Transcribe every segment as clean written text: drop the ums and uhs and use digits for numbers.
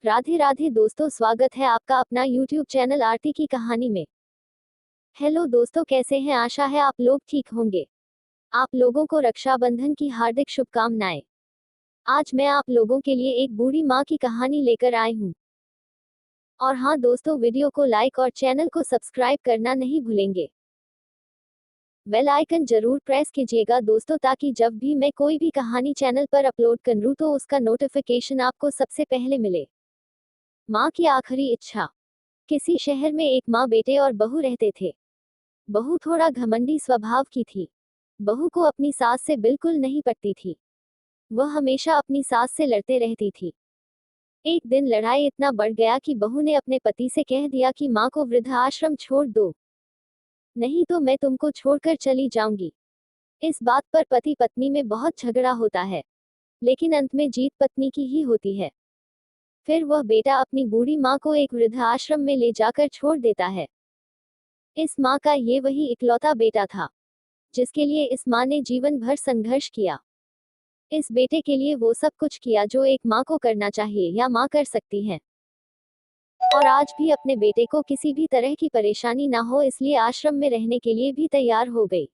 राधे राधे दोस्तों, स्वागत है आपका अपना YouTube चैनल आरती की कहानी में। हेलो दोस्तों, कैसे हैं? आशा है आप लोग ठीक होंगे। आप लोगों को रक्षाबंधन की हार्दिक शुभकामनाएं। आज मैं आप लोगों के लिए एक बूढ़ी माँ की कहानी लेकर आई हूँ। और हाँ दोस्तों, वीडियो को लाइक और चैनल को सब्सक्राइब करना नहीं भूलेंगे। बेल आइकन जरूर प्रेस कीजिएगा दोस्तों, ताकि जब भी मैं कोई भी कहानी चैनल पर अपलोड करूँ तो उसका नोटिफिकेशन आपको सबसे पहले मिले। माँ की आखिरी इच्छा। किसी शहर में एक माँ, बेटे और बहू रहते थे। बहू थोड़ा घमंडी स्वभाव की थी। बहू को अपनी सास से बिल्कुल नहीं पटती थी। वह हमेशा अपनी सास से लड़ते रहती थी। एक दिन लड़ाई इतना बढ़ गया कि बहू ने अपने पति से कह दिया कि माँ को वृद्धाश्रम छोड़ दो, नहीं तो मैं तुमको छोड़कर चली जाऊंगी। इस बात पर पति पत्नी में बहुत झगड़ा होता है, लेकिन अंत में जीत पत्नी की ही होती है। फिर वह बेटा अपनी बूढ़ी माँ को एक वृद्धाश्रम में ले जाकर छोड़ देता है। इस माँ का ये वही इकलौता बेटा था, जिसके लिए इस माँ ने जीवन भर संघर्ष किया। इस बेटे के लिए वो सब कुछ किया जो एक माँ को करना चाहिए या माँ कर सकती है। और आज भी अपने बेटे को किसी भी तरह की परेशानी ना हो, इसलिए आश्रम में रहने के लिए भी तैयार हो गई।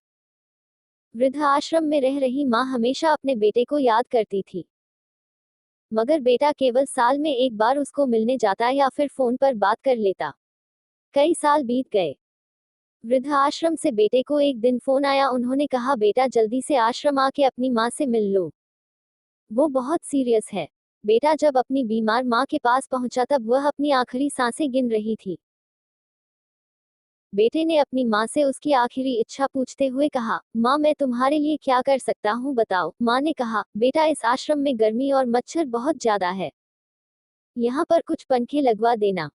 वृद्धाश्रम में रह रही माँ हमेशा अपने बेटे को याद करती थी, मगर बेटा केवल साल में एक बार उसको मिलने जाता या फिर फोन पर बात कर लेता। कई साल बीत गए। वृद्धाश्रम से बेटे को एक दिन फोन आया। उन्होंने कहा, बेटा जल्दी से आश्रम आके अपनी माँ से मिल लो, वो बहुत सीरियस है। बेटा जब अपनी बीमार माँ के पास पहुंचा तब वह अपनी आखिरी सांसें गिन रही थी। बेटे ने अपनी माँ से उसकी आखिरी इच्छा पूछते हुए कहा, माँ मैं तुम्हारे लिए क्या कर सकता हूँ बताओ। माँ ने कहा, बेटा इस आश्रम में गर्मी और मच्छर बहुत ज्यादा है, यहाँ पर कुछ पंखे लगवा देना।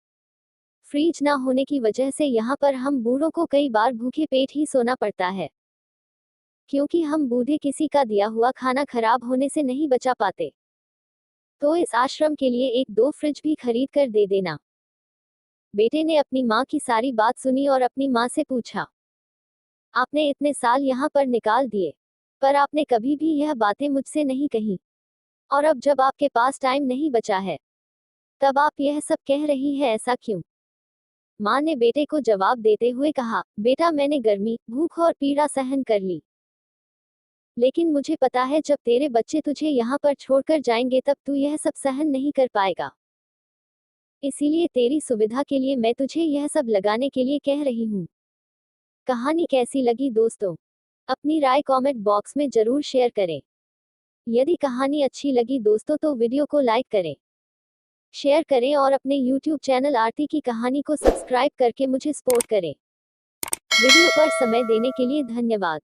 फ्रिज ना होने की वजह से यहाँ पर हम बूढ़ों को कई बार भूखे पेट ही सोना पड़ता है, क्योंकि हम बूढ़े किसी का दिया हुआ खाना खराब होने से नहीं बचा पाते। तो इस आश्रम के लिए एक दो फ्रिज भी खरीद कर दे देना। बेटे ने अपनी माँ की सारी बात सुनी और अपनी माँ से पूछा, आपने इतने साल यहाँ पर निकाल दिए, पर आपने कभी भी यह बातें मुझसे नहीं कही, और अब जब आपके पास टाइम नहीं बचा है तब आप यह सब कह रही है, ऐसा क्यों? माँ ने बेटे को जवाब देते हुए कहा, बेटा मैंने गर्मी, भूख और पीड़ा सहन कर ली, लेकिन मुझे पता है जब तेरे बच्चे तुझे यहाँ पर छोड़कर जाएंगे तब तू यह सब सहन नहीं कर पाएगा। इसीलिए तेरी सुविधा के लिए मैं तुझे यह सब लगाने के लिए कह रही हूँ। कहानी कैसी लगी दोस्तों? अपनी राय कमेंट बॉक्स में जरूर शेयर करें। यदि कहानी अच्छी लगी दोस्तों तो वीडियो को लाइक करें, शेयर करें और अपने YouTube चैनल आरती की कहानी को सब्सक्राइब करके मुझे सपोर्ट करें। वीडियो पर समय देने के लिए धन्यवाद।